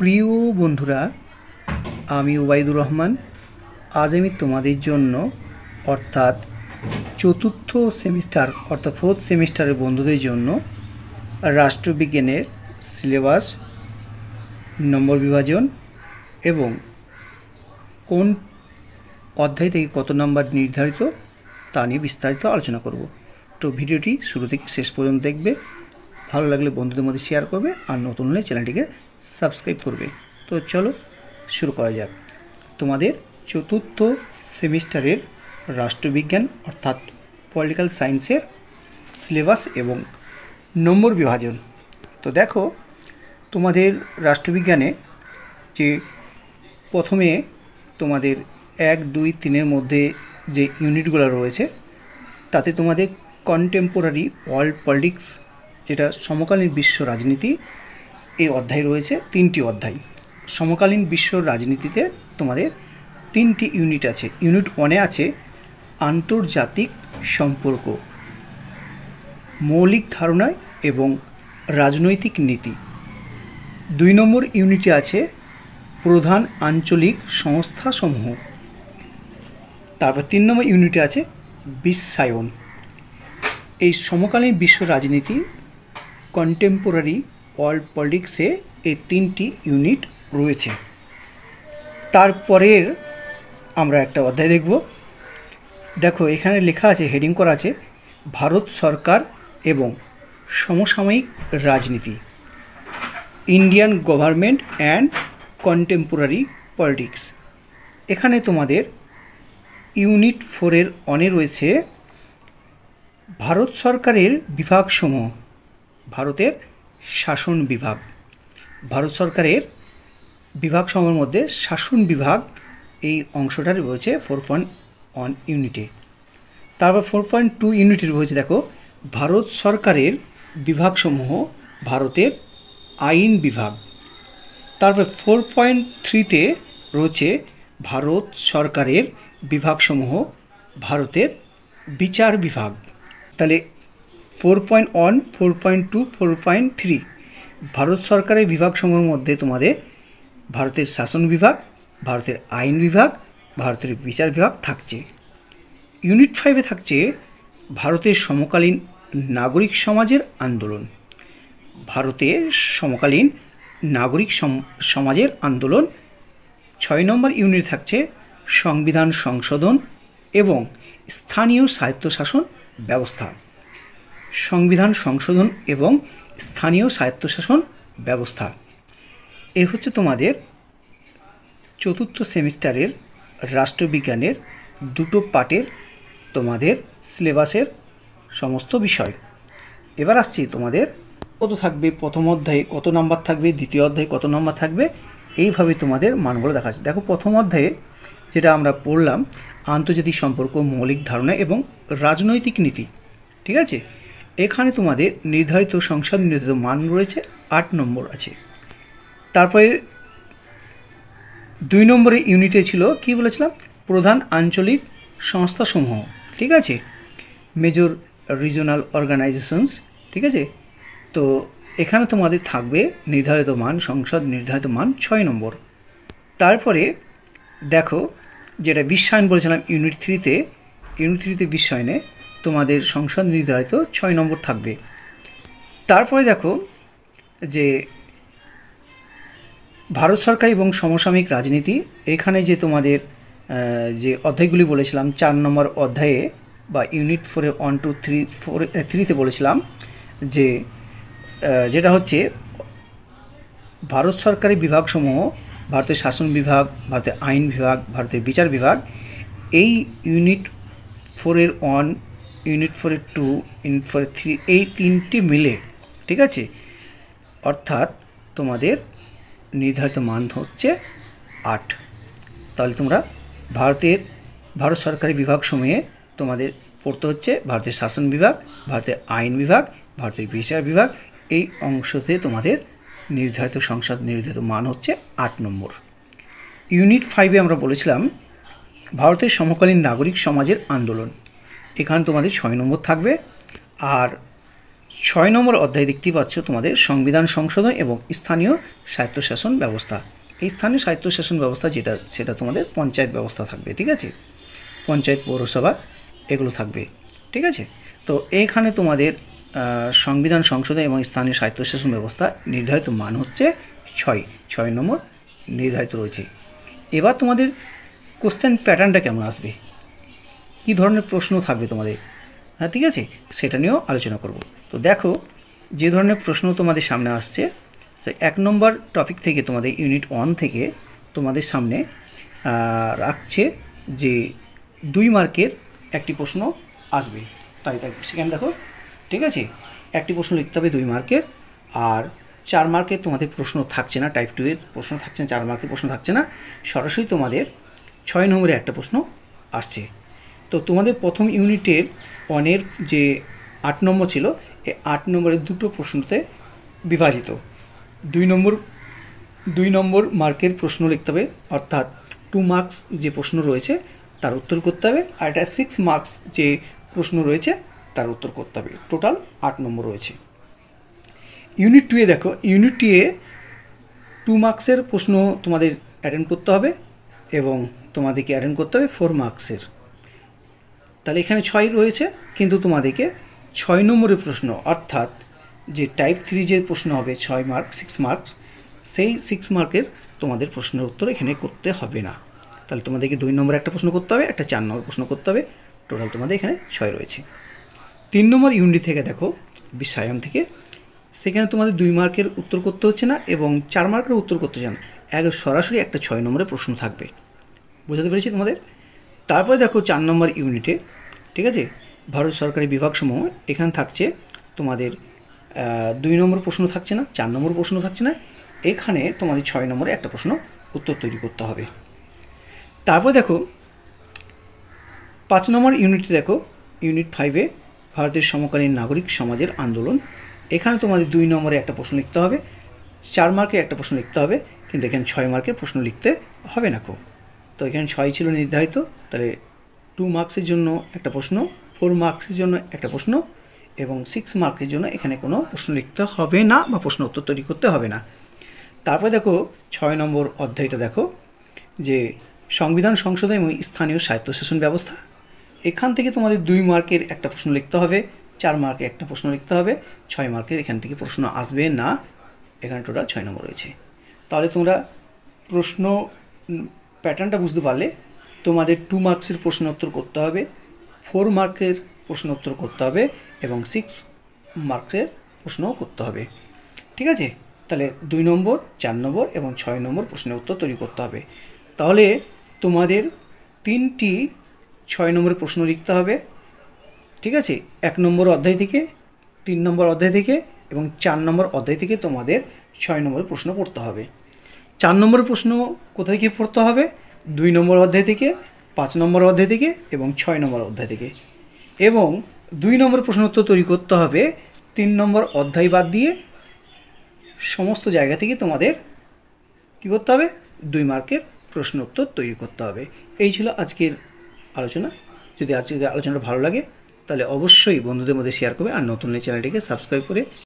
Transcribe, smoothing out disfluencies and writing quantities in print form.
প্রিয় বন্ধুরা, আমি ওবায়দুর রহমান। আজ আমি তোমাদের জন্য অর্থাৎ চতুর্থ সেমিস্টার অর্থাৎ ফোর্থ সেমিস্টারের বন্ধুদের জন্য রাষ্ট্রবিজ্ঞানের সিলেবাস, নম্বর বিভাজন এবং কোন অধ্যায় থেকে কত নম্বর নির্ধারিত তা নিয়ে বিস্তারিত আলোচনা করব। তো ভিডিওটি শুরু থেকে শেষ পর্যন্ত দেখবে। ভালো লাগলে বন্ধুদের মধ্যে শেয়ার করবে, আর নতুন হলে চ্যানেলটিকে সাবস্ক্রাইব করবে। তো চলো শুরু করা যাক। তোমাদের চতুর্থ সেমিস্টারের রাষ্ট্রবিজ্ঞান অর্থাৎ পলিটিক্যাল সায়েন্সের সিলেবাস এবং নম্বর বিভাজন। তো দেখো, তোমাদের রাষ্ট্রবিজ্ঞানে যে প্রথমে তোমাদের 1, 2, 3-এর মধ্যে যে ইউনিটগুলো রয়েছে তাতে তোমাদের কন্টেম্পোরারি ওয়ার্ল্ড পলিটিক্স, যেটা সমকালীন বিশ্ব রাজনীতি, এই অধ্যায় রয়েছে 3টি অধ্যায়। সমকালীন বিশ্ব রাজনীতিতে তোমাদের 3টি ইউনিট আছে। ইউনিট 1-এ আছে আন্তর্জাতিক সম্পর্ক, মৌলিক ধারণা এবং রাজনৈতিক নীতি। 2 নম্বর ইউনিটে আছে প্রধান আঞ্চলিক সংস্থাসমূহ। তারপর 3 নম্বর ইউনিটে আছে বিশ্বায়ন। এই সমকালীন বিশ্ব রাজনীতি, কন্টেম্পোরারি ওয়ার্ল্ড পলিটিক্সে এই 3টি ইউনিট রয়েছে। তারপরের আমরা একটা অধ্যায় দেখব। দেখো, এখানে লেখা আছে, হেডিং করা আছে ভারত সরকার এবং সমসাময়িক রাজনীতি, Indian government and contemporary politics. এখানে তোমাদের ইউনিট 4-এর অনে রয়েছে ভারত সরকারের বিভাগসমূহ, ভারতের শাসন বিভাগ। ভারত সরকারের বিভাগসমূহের মধ্যে শাসন বিভাগ এই অংশটা রয়েছে 4.1 ইউনিটে। তারপর 4.2 ইউনিটে রয়েছে, দেখো, ভারত সরকারের বিভাগসমূহ, ভারতের আইন বিভাগ। তারপর 4.3-তে রয়েছে ভারত সরকারের বিভাগসমূহ, ভারতের বিচার বিভাগ। তাহলে 4.1, 4.2, 4.3 ভারত সরকারের বিভাগসমূহের মধ্যে তোমাদের ভারতের শাসন বিভাগ, ভারতের আইন বিভাগ, ভারতের বিচার বিভাগ থাকছে। ইউনিট 5-এ থাকছে ভারতের সমকালীন নাগরিক সমাজের আন্দোলন। ভারতের সমকালীন নাগরিক সমাজের আন্দোলন। 6 নম্বর ইউনিট থাকছে সংবিধান সংশোধন এবং স্থানীয় স্বায়ত্তশাসন ব্যবস্থা। সংবিধান সংশোধন এবং স্থানীয় স্বায়ত্তশাসন ব্যবস্থা। এ হচ্ছে তোমাদের চতুর্থ সেমিস্টারের রাষ্ট্রবিজ্ঞানের 2টো পার্টের তোমাদের সিলেবাসের সমস্ত বিষয়। এবার আসছি তোমাদের কত থাকবে, প্রথম অধ্যায়ে কত নাম্বার থাকবে, দ্বিতীয় অধ্যায়ে কত নাম্বার থাকবে, এইভাবে তোমাদের মানগুলো দেখা যাচ্ছে। দেখো, প্রথম অধ্যায়ে যেটা আমরা পড়লাম, আন্তর্জাতিক সম্পর্ক, মৌলিক ধারণা এবং রাজনৈতিক নীতি, ঠিক আছে। এখানে তোমাদের নির্ধারিত সংসদ নির্ধারিত মান রয়েছে 8 নম্বর আছে। তারপরে 2 নম্বরের ইউনিটে ছিল, কি বলেছিলাম, প্রধান আঞ্চলিক সংস্থাসমূহ, ঠিক আছে, মেজর রিজনাল অর্গানাইজেশনস, ঠিক আছে। তো এখানে তোমাদের থাকবে নির্ধারিত মান, সংসদ নির্ধারিত মান 6 নম্বর। তারপরে দেখো, যেটা বিশ্বায়ন বলেছিলাম ইউনিট 3-তে বিশ্বায়নে তোমাদের সংসদ নির্ধারিত 6 নম্বর থাকবে। তারপরে দেখো যে ভারত সরকার এবং সমসাময়িক রাজনীতি, এখানে যে তোমাদের যে অধ্যায়গুলি বলেছিলাম 4 নম্বর অধ্যায়ে বা ইউনিট 4-এ 1, 2, 3-তে বলেছিলাম যে যেটা হচ্ছে ভারত সরকারি বিভাগসমূহ, ভারতের শাসন বিভাগ, ভারতের আইন বিভাগ, ভারতের বিচার বিভাগ। এই ইউনিট 4-এর 1, ইউনিট 4-এর 2, ইউনিট 4-এর 3, এই 3টি মিলে, ঠিক আছে, অর্থাৎ তোমাদের নির্ধারিত মান হচ্ছে 8। তাহলে তোমরা ভারত সরকারি বিভাগসমূহে তোমাদের পড়তে হচ্ছে ভারতের শাসন বিভাগ, ভারতের আইন বিভাগ, ভারতের বিচার বিভাগ। এই অংশতে তোমাদের নির্ধারিত সংসদ নির্ধারিত মান হচ্ছে 8 নম্বর। ইউনিট 5-এ আমরা বলেছিলাম ভারতের সমকালীন নাগরিক সমাজের আন্দোলন, এখানে তোমাদের 6 নম্বর থাকবে। আর 6 নম্বর অধ্যায় দেখতেই পাচ্ছ তোমাদের সংবিধান সংশোধন এবং স্থানীয় স্বায়ত্তশাসন ব্যবস্থা। এই স্থানীয় স্বায়ত্তশাসন ব্যবস্থা সেটা তোমাদের পঞ্চায়েত ব্যবস্থা থাকবে, ঠিক আছে, পঞ্চায়েত পৌরসভা এগুলো থাকবে, ঠিক আছে। তো এইখানে তোমাদের সংবিধান সংশোধন এবং স্থানীয় স্বায়ত্তশাসন ব্যবস্থা নির্ধারিত মান হচ্ছে 6 নম্বর নির্ধারিত রয়েছে। এবার তোমাদের কোশ্চেন প্যাটার্নটা কেমন আসবে, কী ধরনের প্রশ্ন থাকবে তোমাদের, হ্যাঁ ঠিক আছে, সেটা নিয়েও আলোচনা করব। তো দেখো যে ধরনের প্রশ্ন তোমাদের সামনে আসছে, সে 1 নম্বর টপিক থেকে তোমাদের ইউনিট 1 থেকে তোমাদের সামনে রাখছে যে 2 মার্কের একটি প্রশ্ন আসবে, তাই সেখানে দেখো, ঠিক আছে, একটি প্রশ্ন লিখতে হবে 2 মার্কের, আর 4 মার্কের তোমাদের প্রশ্ন থাকছে না, টাইপ 2 এর প্রশ্ন থাকছে না, 4 মার্কের প্রশ্ন থাকছে না, সরাসরি তোমাদের 6 নম্বরে একটা প্রশ্ন আসছে। তো তোমাদের প্রথম ইউনিটের 1-এর যে 8 নম্বর ছিল, এই 8 নম্বরের দুটো প্রশ্নতে বিভাজিত। 2 নম্বর মার্কের প্রশ্ন লিখতে হবে, অর্থাৎ 2 মার্কস যে প্রশ্ন রয়েছে তার উত্তর করতে হবে, আর এটা 6 মার্কস যে প্রশ্ন রয়েছে তার উত্তর করতে হবে। টোটাল 8 নম্বর রয়েছে। ইউনিট 2-এ দেখো, ইউনিট 2-এ 2 মার্কসের প্রশ্ন তোমাদের অ্যাটেন্ড করতে হবে এবং তোমাদেরকে অ্যাটেন্ড করতে হবে 4 মার্কসের। তাহলে এখানে 6 রয়েছে, কিন্তু তোমাদেরকে 6 নম্বরের প্রশ্ন, অর্থাৎ যে টাইপ 3 যে প্রশ্ন হবে 6 মার্ক 6 মার্কস, সেই 6 মার্কের তোমাদের প্রশ্নের উত্তর এখানে করতে হবে না। তাহলে তোমাদেরকে 2 নম্বরে একটা প্রশ্ন করতে হবে, একটা 4 নম্বর প্রশ্ন করতে হবে, টোটাল তোমাদের এখানে 6 রয়েছে। 3 নম্বর ইউনিট থেকে দেখো, বিশ্বায়ন থেকে, সেখানে তোমাদের 2 মার্কের উত্তর করতে হচ্ছে না এবং 4 মার্কের উত্তর করতে চান, সরাসরি একটা 6 নম্বরের প্রশ্ন থাকবে। বোঝাতে পেরেছি তোমাদের? তারপরে দেখো 4 নম্বর ইউনিটে, ঠিক আছে, ভারত সরকারি বিভাগসমূহ, এখানে থাকছে তোমাদের 2 নম্বর প্রশ্ন থাকছে না, 4 নম্বর প্রশ্ন থাকছে না, এখানে তোমাদের 6 নম্বরে একটা প্রশ্ন উত্তর তৈরি করতে হবে। তারপর দেখো 5 নম্বর ইউনিটে দেখো, ইউনিট 5-এ ভারতের সমকালীন নাগরিক সমাজের আন্দোলন, এখানে তোমাদের 2 নম্বরে একটা প্রশ্ন লিখতে হবে, 4 মার্কের একটা প্রশ্ন লিখতে হবে, কিন্তু এখানে 6 মার্কের প্রশ্ন লিখতে হবে না। তো এখানে 6 ছিল নির্ধারিত, তাহলে 2 মার্কসের জন্য একটা প্রশ্ন, 4 মার্কসের জন্য একটা প্রশ্ন এবং 6 মার্কের জন্য এখানে কোনো প্রশ্ন লিখতে হবে না বা প্রশ্ন উত্তর তৈরি করতে হবে না। তারপরে দেখো 6 নম্বর অধ্যায়টা দেখো, যে সংবিধান সংশোধন এবং স্থানীয় স্বায়ত্তশাসন ব্যবস্থা, এখান থেকে তোমাদের 2 মার্কের একটা প্রশ্ন লিখতে হবে, 4 মার্কের একটা প্রশ্ন লিখতে হবে, 6 মার্কের এখান থেকে প্রশ্ন আসবে না। এখানে টোটাল 6 নম্বর রয়েছে। তাহলে তোমরা প্রশ্ন প্যাটার্নটা বুঝতে পারলে, তোমাদের 2 মার্কসের প্রশ্ন উত্তর করতে হবে, 4 মার্কের প্রশ্ন উত্তর করতে হবে এবং 6 মার্কসের প্রশ্নও করতে হবে, ঠিক আছে। তাহলে 2 নম্বর, 4 নম্বর এবং 6 নম্বর প্রশ্নের উত্তর তৈরি করতে হবে। তাহলে তোমাদের 3টি 6 নম্বরের প্রশ্ন লিখতে হবে, ঠিক আছে, 1 নম্বর অধ্যায় থেকে, 3 নম্বর অধ্যায় থেকে এবং 4 নম্বর অধ্যায় থেকে তোমাদের 6 নম্বরের প্রশ্ন পড়তে হবে। 4 নম্বরের প্রশ্ন কোথা থেকে পড়তে হবে? 2 নম্বর অধ্যায় থেকে, 5 নম্বর অধ্যায় থেকে এবং 6 নম্বর অধ্যায় থেকে। এবং 2 নম্বর প্রশ্ন উত্তর তৈরি করতে হবে 3 নম্বর অধ্যায় বাদ দিয়ে, সমস্ত জায়গা থেকে তোমাদের কী করতে হবে? 2 মার্কের প্রশ্ন উত্তর তৈরি করতে হবে। এই ছিল আজকের আলোচনা। যদি আজকের আলোচনাটা ভালো লাগে তাহলে অবশ্যই বন্ধুদের মধ্যে শেয়ার করবে, আর নতুন এই চ্যানেলটিকে সাবস্ক্রাইব করে